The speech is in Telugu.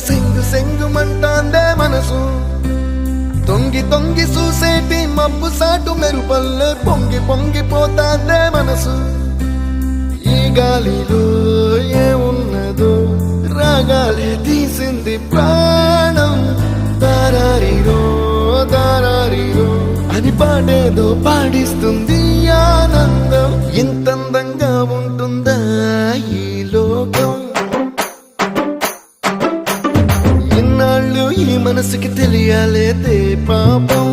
సెంగు సెంగుమంటాందే మనసు తొంగి తొంగి చూసేటి మబ్బు సాటు మెరుపల్లే పొంగి పొంగిపోతాందే మనసు ఈ గాలిలో ఏమున్నదో రాగాలే తీసింది ప్రాణం దారారిరో దారారిరో అని పాడేదో పాడిస్తుంది ఆనందం ఎంత అందంగా ఉంటుందా ఈ లోకం ఇన్నాళ్ళు ఈ మనసుకి తెలియాలేదే పాపం